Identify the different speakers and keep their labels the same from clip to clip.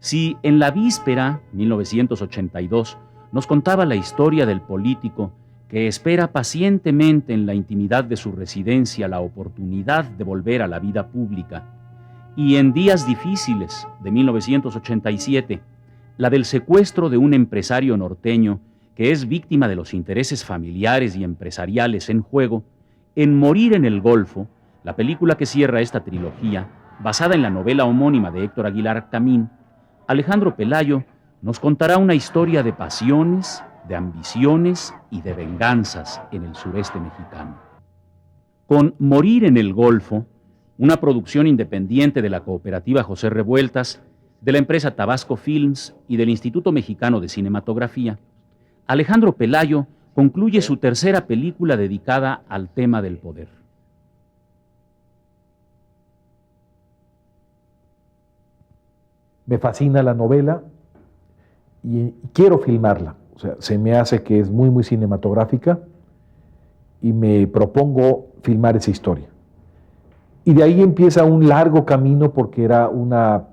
Speaker 1: Si en la víspera, 1982, nos contaba la historia del político que espera pacientemente en la intimidad de su residencia la oportunidad de volver a la vida pública, y en Días difíciles, de 1987, la del secuestro de un empresario norteño que es víctima de los intereses familiares y empresariales en juego, en Morir en el Golfo, la película que cierra esta trilogía, basada en la novela homónima de Héctor Aguilar Camín, Alejandro Pelayo nos contará una historia de pasiones, de ambiciones y de venganzas en el sureste mexicano. Con Morir en el Golfo, una producción independiente de la cooperativa José Revueltas, de la empresa Tabasco Films y del Instituto Mexicano de Cinematografía, Alejandro Pelayo concluye su tercera película dedicada al tema del poder.
Speaker 2: Me fascina la novela y quiero filmarla. O sea, se me hace que es muy, muy cinematográfica y me propongo filmar esa historia. Y de ahí empieza un largo camino porque era una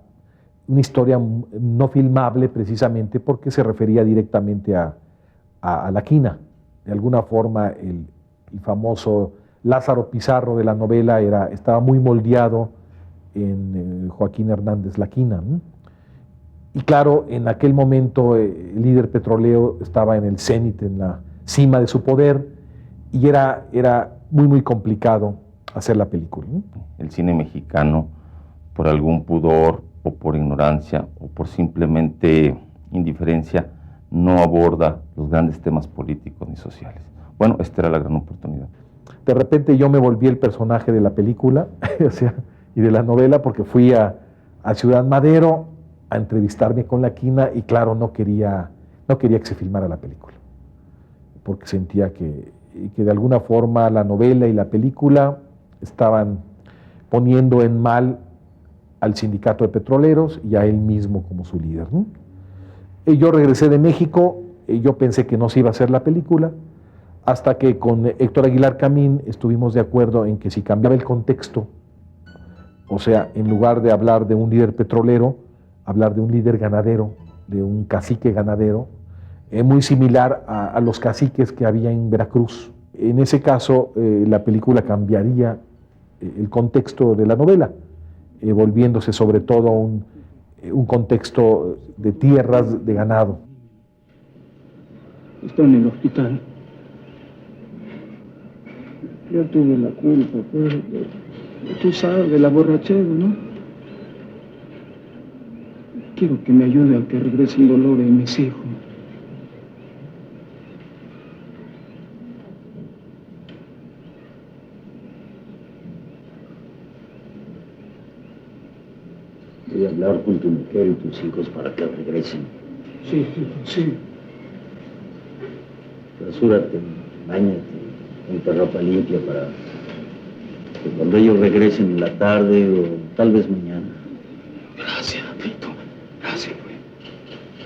Speaker 2: historia no filmable precisamente porque se refería directamente a la quina. De alguna forma el famoso Lázaro Pizarro de la novela estaba muy moldeado en Joaquín Hernández La Quina, ¿no? Y claro, en aquel momento el líder petrolero estaba en el cenit, en la cima de su poder, y era muy, muy complicado hacer la película, ¿no?
Speaker 3: El cine mexicano, por algún pudor o por ignorancia o por simplemente indiferencia, no aborda los grandes temas políticos ni sociales. Bueno, esta era la gran oportunidad.
Speaker 2: De repente yo me volví el personaje de la película o sea, y de la novela porque fui a Ciudad Madero a entrevistarme con La Quina y claro, no quería que se filmara la película, porque sentía que de alguna forma la novela y la película estaban poniendo en mal al sindicato de petroleros y a él mismo como su líder, ¿no? Y yo regresé de México, y yo pensé que no se iba a hacer la película, hasta que con Héctor Aguilar Camín estuvimos de acuerdo en que si cambiaba el contexto, o sea, en lugar de hablar de un líder petrolero, hablar de un líder ganadero, de un cacique ganadero, muy similar a los caciques que había en Veracruz. En ese caso, la película cambiaría el contexto de la novela, volviéndose sobre todo un contexto de tierras de ganado.
Speaker 4: Está en el hospital. Yo tuve la culpa, pues. Tú sabes, de la borrachera, ¿no? Quiero que me ayude a que regresen Dolores y mis hijos.
Speaker 5: Voy a hablar con tu mujer y tus hijos para que regresen.
Speaker 4: Sí, sí.
Speaker 5: Rasúrate, báñate, ponte ropa limpia para que cuando ellos regresen en la tarde o tal vez mañana.
Speaker 4: Gracias, Fito. Gracias, güey.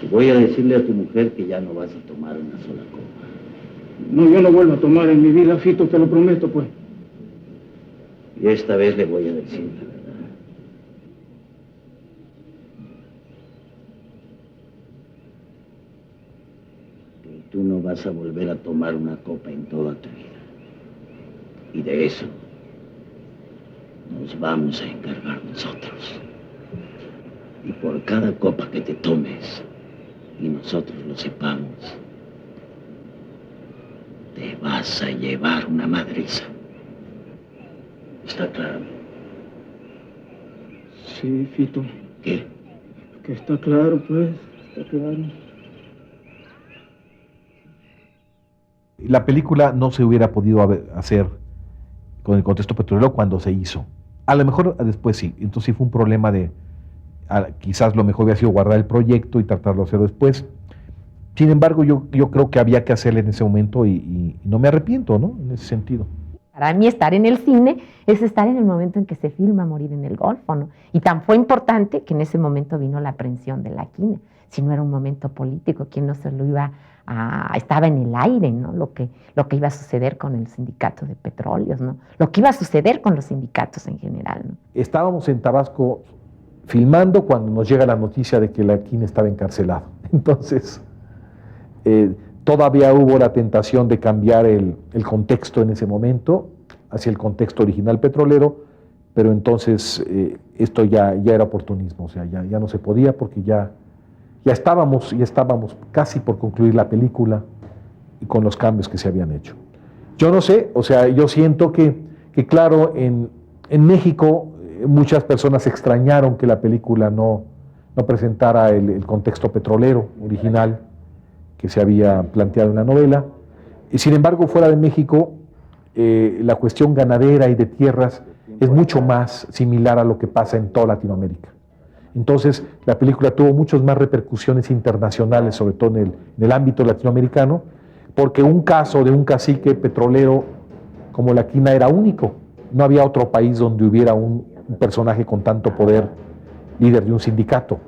Speaker 5: Y voy a decirle a tu mujer que ya no vas a tomar una sola copa.
Speaker 4: No, yo no vuelvo a tomar en mi vida, Fito, te lo prometo, pues.
Speaker 5: Y esta vez le voy a decir la verdad. Tú no vas a volver a tomar una copa en toda tu vida. Y de eso nos vamos a encargar nosotros. Y por cada copa que te tomes y nosotros lo sepamos, te vas a llevar una madriza. ¿Está claro?
Speaker 4: Sí, Fito.
Speaker 5: ¿Qué?
Speaker 4: Que está claro, pues. Está claro.
Speaker 2: La película no se hubiera podido hacer con el contexto petrolero cuando se hizo. A lo mejor después sí. Entonces sí fue un problema quizás lo mejor hubiera sido guardar el proyecto y tratarlo de hacer después. Sin embargo, yo creo que había que hacerlo en ese momento y no me arrepiento, ¿no? En ese sentido.
Speaker 6: Para mí estar en el cine es estar en el momento en que se filma Morir en el Golfo, ¿no? Y tan fue importante que en ese momento vino la aprehensión de La Quina. Si no era un momento político, ¿quién no se lo iba estaba en el aire, ¿no? Lo que iba a suceder con el sindicato de petróleos, ¿no? Lo que iba a suceder con los sindicatos en general, ¿no?
Speaker 2: Estábamos en Tabasco filmando cuando nos llega la noticia de que Laquín estaba encarcelado. Entonces, todavía hubo la tentación de cambiar el contexto en ese momento hacia el contexto original petrolero, pero entonces esto ya era oportunismo, o sea, ya no se podía porque ya estábamos casi por concluir la película y con los cambios que se habían hecho. Yo no sé, o sea, yo siento que claro, en México muchas personas extrañaron que la película no presentara el contexto petrolero original que se había planteado en la novela. Y sin embargo, fuera de México, la cuestión ganadera y de tierras es mucho más similar a lo que pasa en toda Latinoamérica. Entonces, la película tuvo muchas más repercusiones internacionales, sobre todo en el ámbito latinoamericano, porque un caso de un cacique petrolero como Laquina era único. No había otro país donde hubiera un personaje con tanto poder, líder de un sindicato.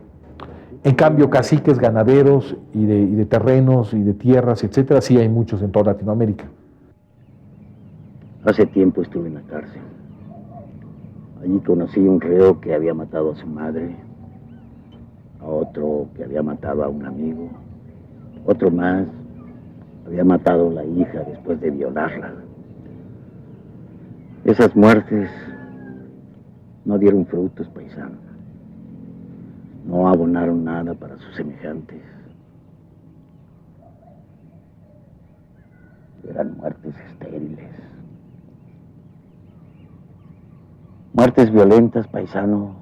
Speaker 2: En cambio, caciques ganaderos y de terrenos y de tierras, etcétera, sí hay muchos en toda Latinoamérica.
Speaker 5: Hace tiempo estuve en la cárcel. Allí conocí a un reo que había matado a su madre, a otro que había matado a un amigo, otro más había matado a la hija después de violarla. Esas muertes no dieron frutos, paisano. No abonaron nada para sus semejantes. Eran muertes estériles. Muertes violentas, paisano,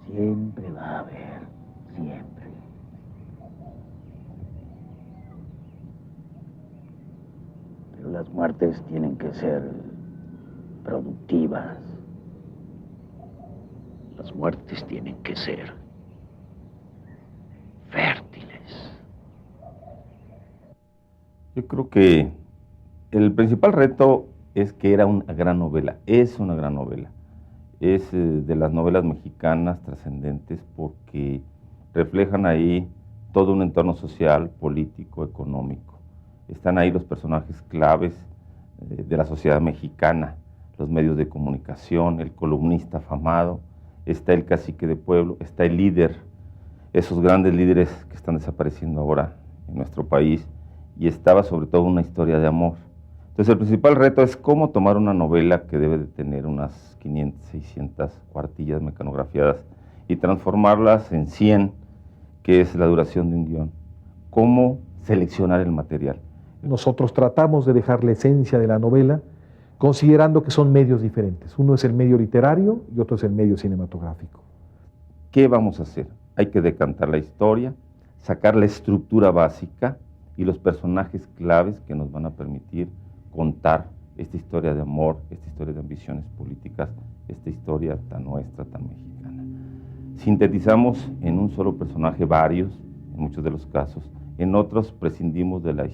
Speaker 5: siempre va a haber, siempre. Pero las muertes tienen que ser productivas. Las muertes tienen que ser fértiles.
Speaker 3: Yo creo que el principal reto es que era una gran novela, es una gran novela. Es de las novelas mexicanas trascendentes porque reflejan ahí todo un entorno social, político, económico. Están ahí los personajes claves de la sociedad mexicana, los medios de comunicación, el columnista afamado, está el cacique de pueblo, está el líder, esos grandes líderes que están desapareciendo ahora en nuestro país, y estaba sobre todo una historia de amor. Entonces el principal reto es cómo tomar una novela que debe de tener unas 500, 600 cuartillas mecanografiadas y transformarlas en 100, que es la duración de un guión. ¿Cómo seleccionar el material?
Speaker 2: Nosotros tratamos de dejar la esencia de la novela, considerando que son medios diferentes. Uno es el medio literario y otro es el medio cinematográfico.
Speaker 3: ¿Qué vamos a hacer? Hay que decantar la historia, sacar la estructura básica y los personajes claves que nos van a permitir contar esta historia de amor, esta historia de ambiciones políticas, esta historia tan nuestra, tan mexicana. Sintetizamos en un solo personaje varios, en muchos de los casos, en otros prescindimos de las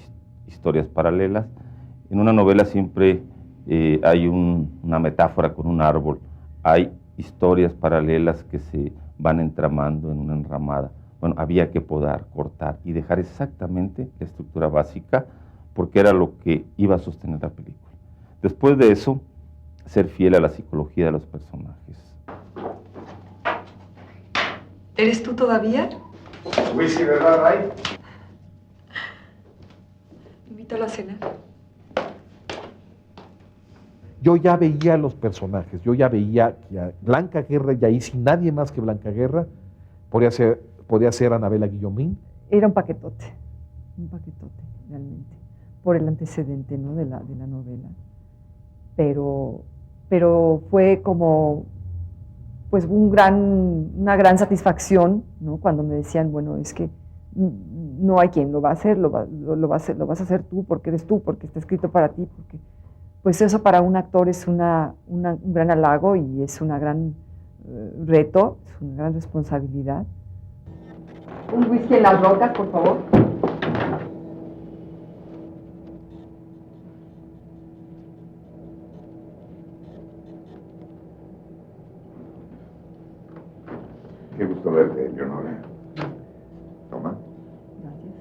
Speaker 3: historias paralelas. En una novela siempre hay una metáfora con un árbol, hay historias paralelas que se van entramando en una enramada. Bueno, había que podar, cortar y dejar exactamente la estructura básica porque era lo que iba a sostener la película. Después de eso, ser fiel a la psicología de los personajes.
Speaker 7: ¿Eres tú todavía?
Speaker 2: Uy, sí, ¿verdad, Ray?
Speaker 7: Invítalo a cenar.
Speaker 2: Yo ya veía los personajes, yo ya veía que a Blanca Guerra, y ahí sin nadie más que Blanca Guerra, podía ser Anabela Guillomín.
Speaker 8: Era un paquetote realmente, por el antecedente, ¿no?, de la novela. Pero fue como pues una gran satisfacción, ¿no?, cuando me decían, bueno, es que no hay quien lo va a hacer, lo vas a hacer tú, porque eres tú, porque está escrito para ti, porque pues eso para un actor es un gran halago y es un gran reto, es una gran responsabilidad. Un whisky en las rocas, por favor.
Speaker 9: Qué gusto verte, Leonora. Toma.
Speaker 8: Gracias.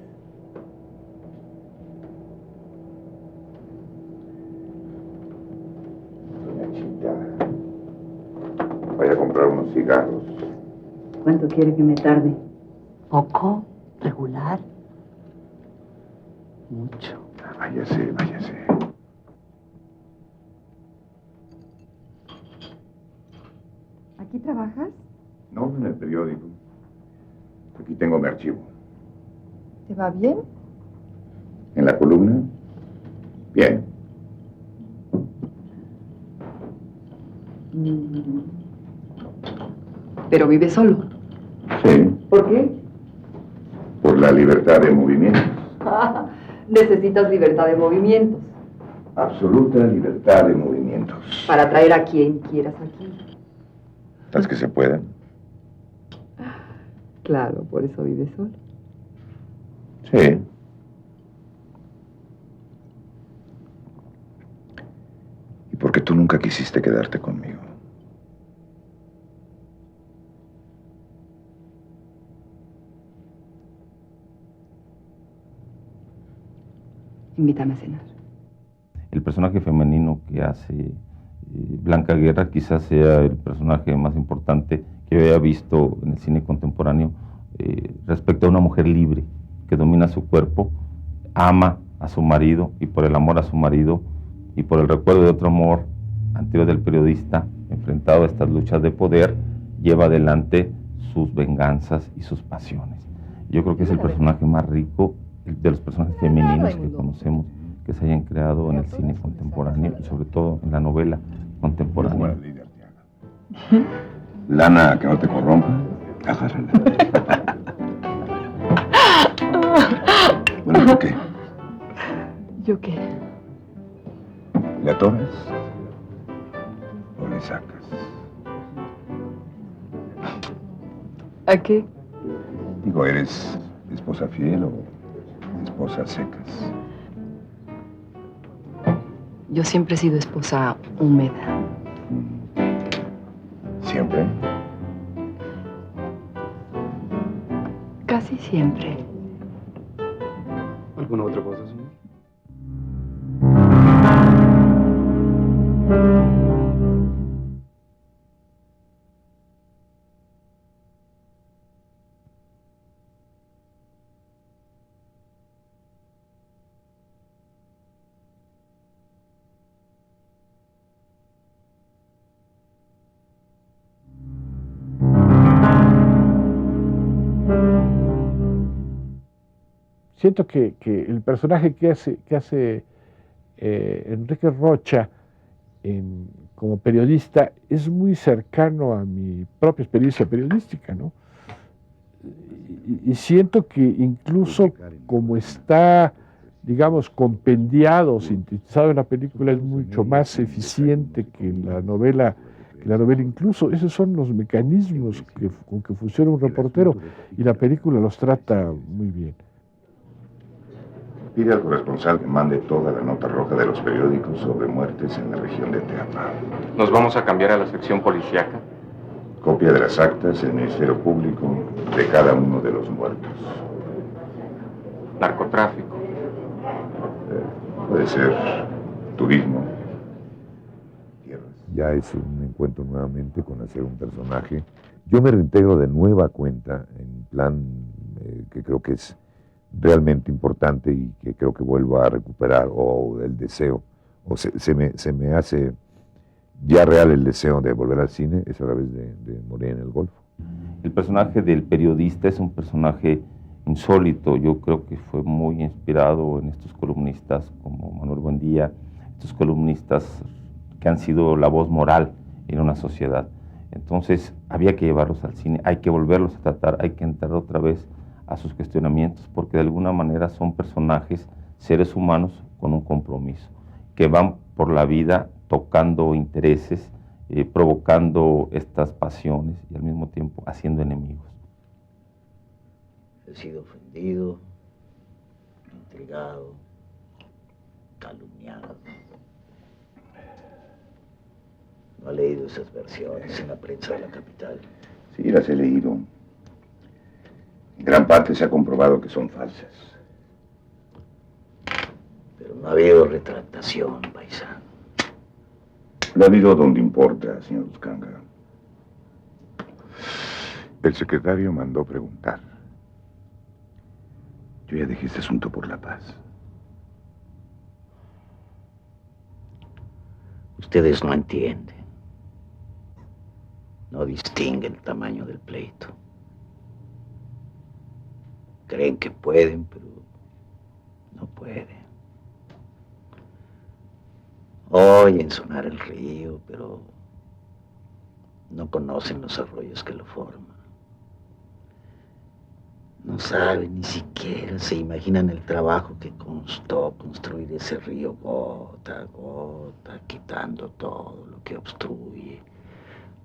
Speaker 9: Doña Chita, vaya a comprar unos cigarros.
Speaker 10: ¿Cuánto quiere que me tarde?
Speaker 6: Poco, regular. Mucho.
Speaker 9: Váyase, váyase.
Speaker 8: ¿Aquí trabajas?
Speaker 9: No, en el periódico. Aquí tengo mi archivo.
Speaker 8: ¿Te va bien?
Speaker 9: ¿En la columna? Bien.
Speaker 10: Pero vive solo.
Speaker 9: Sí,
Speaker 10: ¿Por qué?
Speaker 9: por la libertad de movimiento.
Speaker 10: Necesitas libertad de movimientos
Speaker 9: Absoluta libertad de movimientos.
Speaker 10: para traer a quien quieras aquí.
Speaker 9: Las que se puedan.
Speaker 10: Claro, por eso vive solo.
Speaker 9: Sí. Y porque tú nunca quisiste quedarte conmigo.
Speaker 10: Invítame a cenar.
Speaker 3: El personaje femenino que hace Blanca Guerra quizás sea el personaje más importante que yo haya visto en el cine contemporáneo respecto a una mujer libre que domina su cuerpo, ama a su marido y por el amor a su marido y por el recuerdo de otro amor anterior del periodista enfrentado a estas luchas de poder, lleva adelante sus venganzas y sus pasiones. Yo creo que es el personaje más rico de los personajes femeninos que conocemos, que se hayan creado en el cine contemporáneo y sobre todo en la novela contemporánea.
Speaker 9: Lana que no te corrompa, agárrala. Bueno, ¿por qué?
Speaker 10: ¿Yo qué?
Speaker 9: ¿Le atoras o le sacas?
Speaker 10: ¿A qué?
Speaker 9: Digo, ¿eres esposa fiel o esposa secas?
Speaker 10: Yo siempre he sido esposa húmeda.
Speaker 9: ¿Siempre?
Speaker 10: Casi siempre.
Speaker 11: ¿Alguna otra cosa, señor?
Speaker 2: Siento que el personaje que hace Enrique Rocha como periodista es muy cercano a mi propia experiencia periodística, ¿no? Y siento que incluso como está, digamos, compendiado, sintetizado en la película, es mucho más eficiente que la novela. Incluso esos son los mecanismos con que funciona un reportero, y la película los trata muy bien.
Speaker 9: Pide al corresponsal que mande toda la nota roja de los periódicos sobre muertes en la región de Teapa.
Speaker 11: ¿Nos vamos a cambiar a la sección policíaca?
Speaker 9: Copia de las actas del Ministerio Público de cada uno de los muertos.
Speaker 11: Narcotráfico.
Speaker 9: Puede ser turismo.
Speaker 12: Ya es un encuentro nuevamente con hacer un personaje. Yo me reintegro de nueva cuenta en plan que creo que es realmente importante y que creo que vuelvo a recuperar, o el deseo, o se me hace ya real el deseo de volver al cine, es a través de Morir en el Golfo.
Speaker 3: El personaje del periodista es un personaje insólito. Yo creo que fue muy inspirado en estos columnistas como Manuel Buendía, estos columnistas que han sido la voz moral en una sociedad. Entonces había que llevarlos al cine, hay que volverlos a tratar, hay que entrar otra vez a sus cuestionamientos, porque de alguna manera son personajes, seres humanos con un compromiso, que van por la vida tocando intereses, provocando estas pasiones y al mismo tiempo haciendo enemigos.
Speaker 5: He sido ofendido, intrigado, calumniado. ¿No ha leído esas versiones en la prensa de la capital?
Speaker 9: Sí, las he leído. En gran parte se ha comprobado que son falsas.
Speaker 5: Pero no ha habido retractación, paisano.
Speaker 9: Lo ha habido donde importa, señor Uscanga. El secretario mandó preguntar. Yo ya dejé este asunto por la paz.
Speaker 5: Ustedes no entienden. No distinguen el tamaño del pleito. Creen que pueden, pero no pueden. Oyen sonar el río, pero no conocen los arroyos que lo forman. No saben, ni siquiera se imaginan el trabajo que costó construir ese río gota a gota, quitando todo lo que obstruye,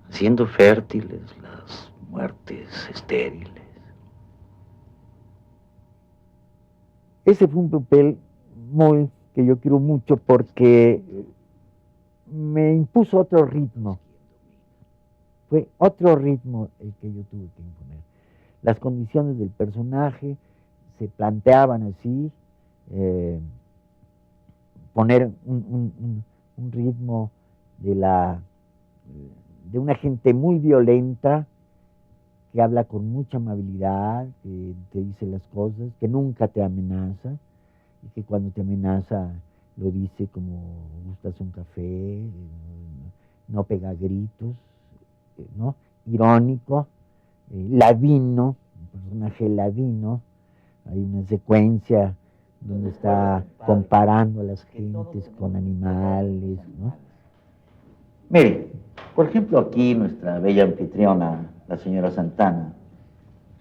Speaker 5: haciendo fértiles las muertes estériles.
Speaker 13: Ese fue un papel muy que yo quiero mucho porque me impuso otro ritmo. Fue otro ritmo el que yo tuve que imponer. Las condiciones del personaje se planteaban así, poner un ritmo de una gente muy violenta, que habla con mucha amabilidad, que te dice las cosas, que nunca te amenaza, y que cuando te amenaza lo dice como gustas un café, no pega gritos, ¿no? Irónico, ladino, un personaje ladino. Hay una secuencia donde está comparando a las gentes con animales, ¿no?
Speaker 5: Mire, por ejemplo, aquí nuestra bella anfitriona, la señora Santana,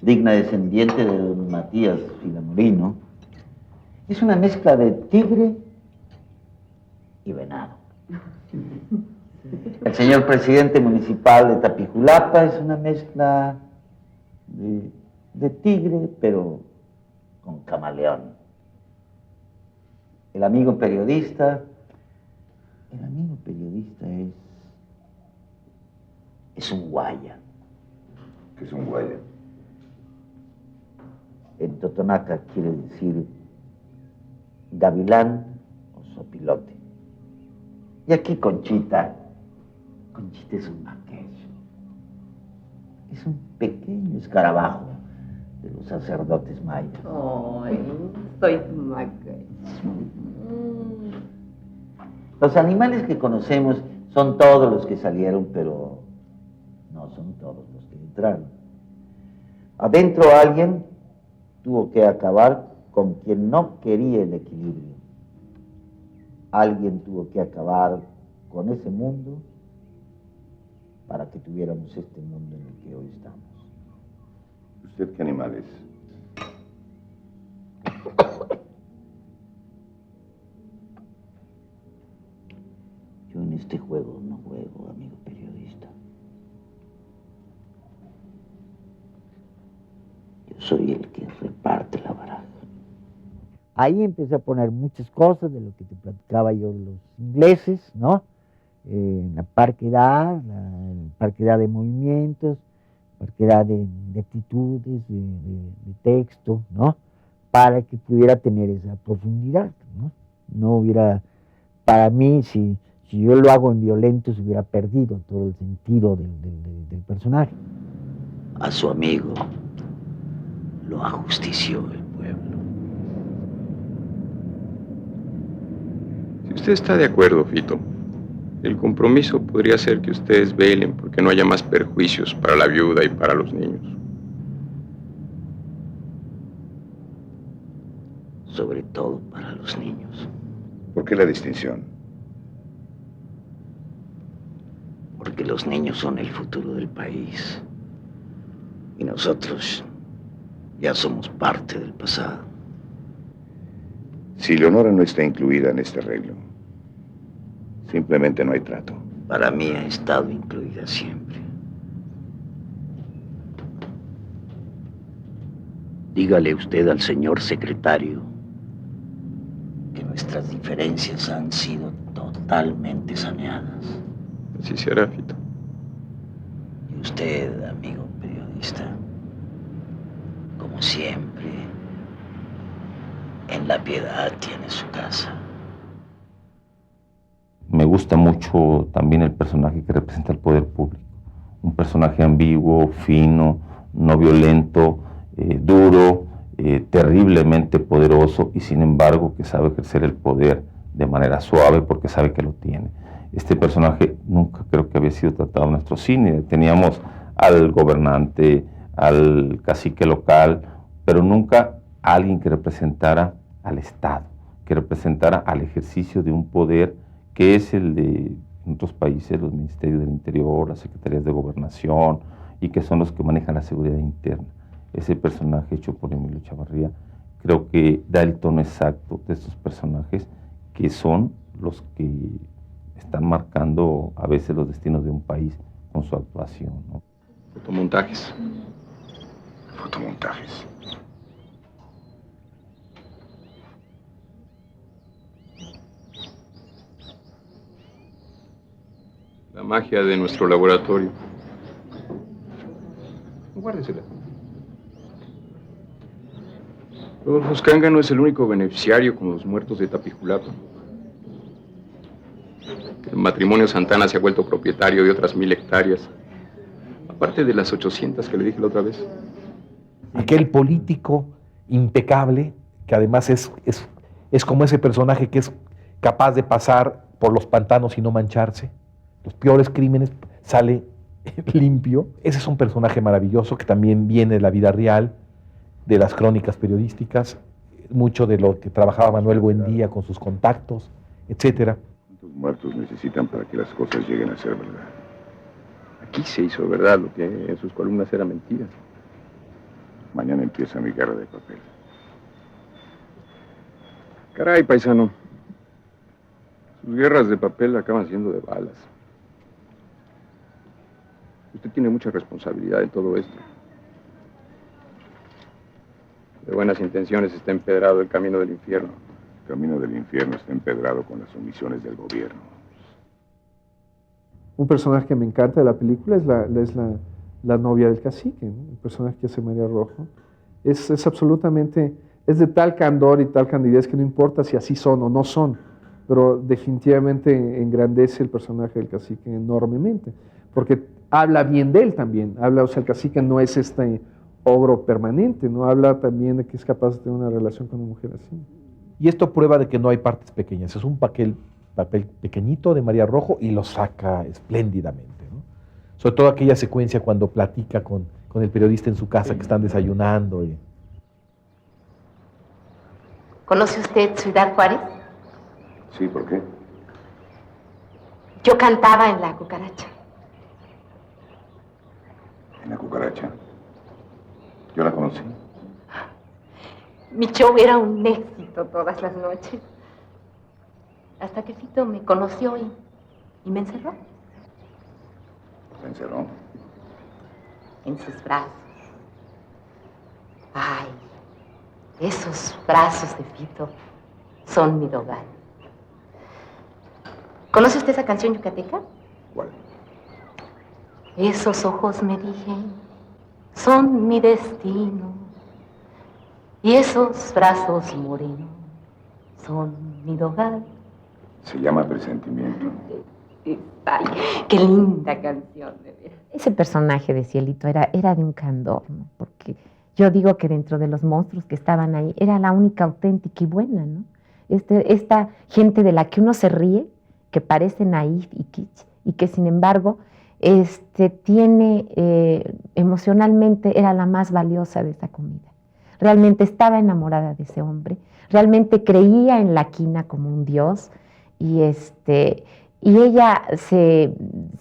Speaker 5: digna descendiente de don Matías Filamorino, es una mezcla de tigre y venado. El señor presidente municipal de Tapijulapa es una mezcla de tigre, pero con camaleón. El amigo periodista es un guaya.
Speaker 9: ¿Qué es un guaya?
Speaker 5: En Totonaca quiere decir gavilán o sopilote. Y aquí Conchita es un maquecho. Es un pequeño escarabajo de los sacerdotes mayas.
Speaker 6: Ay, soy tu maquecho.
Speaker 5: Los animales que conocemos son todos los que salieron, pero no son todos los que entraron. Adentro alguien tuvo que acabar con quien no quería el equilibrio. Alguien tuvo que acabar con ese mundo para que tuviéramos este mundo en el que hoy estamos.
Speaker 9: ¿Usted qué animal es?
Speaker 5: Yo en este juego no juego, amigo periodista. Yo soy el que reparte la baraja.
Speaker 13: Ahí empecé a poner muchas cosas de lo que te platicaba yo de los ingleses, ¿no? La parquedad, de movimientos, parquedad de actitudes, de texto, ¿no? Para que pudiera tener esa profundidad, ¿no? No hubiera, para mí, si yo lo hago en violento, se hubiera perdido todo el sentido del personaje.
Speaker 5: A su amigo lo ajustició el pueblo.
Speaker 11: Si usted está de acuerdo, Fito, el compromiso podría ser que ustedes velen porque no haya más perjuicios para la viuda y para los niños.
Speaker 5: Sobre todo para los niños.
Speaker 9: ¿Por qué la distinción?
Speaker 5: Porque los niños son el futuro del país. Y nosotros ya somos parte del pasado.
Speaker 9: Si Leonora no está incluida en este arreglo, simplemente no hay trato.
Speaker 5: Para mí ha estado incluida siempre. Dígale usted al señor secretario que nuestras diferencias han sido totalmente saneadas.
Speaker 11: Así será, Fito.
Speaker 5: Y usted, amigo periodista, como siempre, en La Piedad tiene su casa.
Speaker 3: Me gusta mucho también el personaje que representa el poder público. Un personaje ambiguo, fino, no violento, duro, terriblemente poderoso y sin embargo que sabe ejercer el poder de manera suave porque sabe que lo tiene. Este personaje nunca creo que había sido tratado en nuestro cine. Teníamos al gobernante, al cacique local, pero nunca a alguien que representara al Estado, que representara al ejercicio de un poder que es el de en otros países, los ministerios del Interior, las secretarías de Gobernación, y que son los que manejan la seguridad interna. Ese personaje hecho por Emilio Echavarría creo que da el tono exacto de estos personajes que son los que están marcando a veces los destinos de un país con su actuación, ¿no?
Speaker 11: Fotomontajes.
Speaker 9: Fotomontajes.
Speaker 11: La magia de nuestro laboratorio. Guárdesela. Rodolfo Uscanga no es el único beneficiario con los muertos de Tapijulapa. El matrimonio Santana se ha vuelto propietario de otras 1000 hectáreas, aparte de las 800 que le dije la otra vez.
Speaker 2: Aquel político impecable, que además es como ese personaje que es capaz de pasar por los pantanos y no mancharse. Los peores crímenes sale limpio. Ese es un personaje maravilloso que también viene de la vida real, de las crónicas periodísticas, mucho de lo que trabajaba Manuel Buendía con sus contactos, etcétera.
Speaker 9: ¿Cuántos muertos necesitan para que las cosas lleguen a ser verdad?
Speaker 11: Aquí se hizo verdad lo que en sus columnas era mentira.
Speaker 9: Mañana empieza mi guerra de papel.
Speaker 11: Caray, paisano. Sus guerras de papel acaban siendo de balas. Usted tiene mucha responsabilidad en todo esto. De buenas intenciones está empedrado el camino del infierno.
Speaker 9: El camino del infierno está empedrado con las omisiones del gobierno.
Speaker 4: Un personaje que me encanta de la película es la novia del cacique, ¿no? El personaje que hace María Rojo. Es absolutamente, es de tal candor y tal candidez que no importa si así son o no son, pero definitivamente engrandece el personaje del cacique enormemente, porque habla bien de él también, o sea, el cacique no es este ogro permanente, ¿no? Habla también de que es capaz de tener una relación con una mujer así.
Speaker 2: Y esto prueba de que no hay partes pequeñas, es un papel pequeñito de María Rojo y lo saca espléndidamente, ¿no? Sobre todo aquella secuencia cuando platica con el periodista en su casa que están desayunando.
Speaker 6: ¿Conoce usted Ciudad Juárez?
Speaker 9: Sí, ¿por qué?
Speaker 6: Yo cantaba en La Cucaracha.
Speaker 9: ¿En La Cucaracha? Yo la conocí.
Speaker 6: Mi show era un éxito todas las noches. Hasta que Fito me conoció y me encerró.
Speaker 9: ¿Se encerró?
Speaker 6: En sus brazos. Ay, esos brazos de Fito son mi hogar. ¿Conoce usted esa canción yucateca?
Speaker 9: ¿Cuál?
Speaker 6: Esos ojos me dije, son mi destino. Y esos brazos morenos son mi hogar.
Speaker 9: Se llama Presentimiento.
Speaker 6: Ay, qué linda canción, de verdad. Ese personaje de Cielito era de un candor, ¿no? Porque yo digo que dentro de los monstruos que estaban ahí, era la única auténtica y buena, ¿no? Esta gente de la que uno se ríe, que parece naif y kitsch, y que sin embargo tiene emocionalmente, era la más valiosa de esa comida. Realmente estaba enamorada de ese hombre, realmente creía en la quina como un dios, y ella se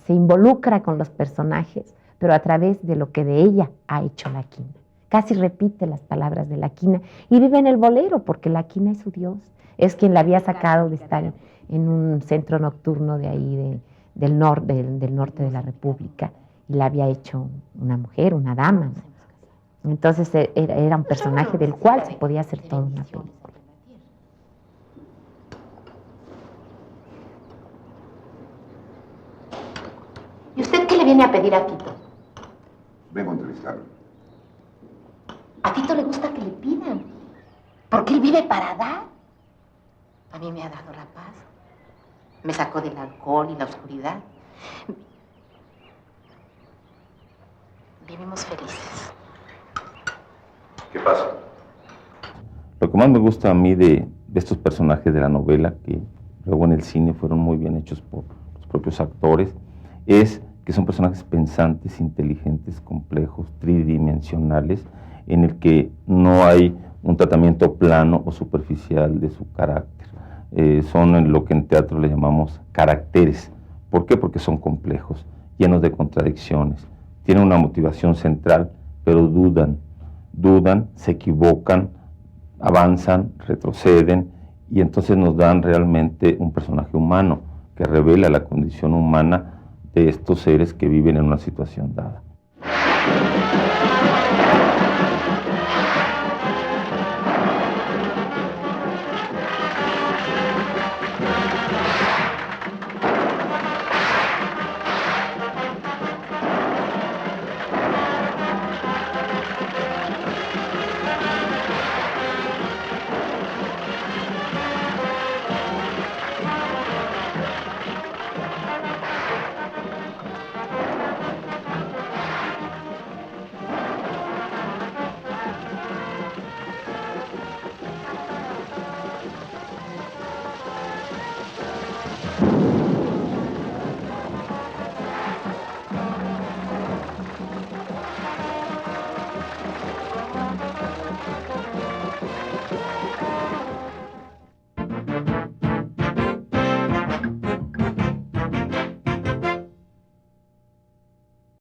Speaker 6: involucra con los personajes, pero a través de lo que de ella ha hecho la quina. Casi repite las palabras de la quina y vive en el bolero, porque la quina es su dios, es quien la había sacado de estar en un centro nocturno de ahí, del norte de la República, y la había hecho una mujer, una dama, ¿no? Entonces era un personaje del cual se podía hacer toda una película. ¿Y usted qué le viene a pedir a Fito?
Speaker 9: Vengo a entrevistarlo.
Speaker 6: A Fito le gusta que le pidan, porque él vive para dar. A mí me ha dado la paz, me sacó del alcohol y la oscuridad. Vivimos felices.
Speaker 9: ¿Qué pasa?
Speaker 3: Lo que más me gusta a mí de estos personajes de la novela, que luego en el cine fueron muy bien hechos por los propios actores, es que son personajes pensantes, inteligentes, complejos, tridimensionales, en el que no hay un tratamiento plano o superficial de su carácter. Son en lo que en teatro le llamamos caracteres. ¿Por qué? Porque son complejos, llenos de contradicciones. Tienen una motivación central, pero dudan, se equivocan, avanzan, retroceden, y entonces nos dan realmente un personaje humano que revela la condición humana de estos seres que viven en una situación dada.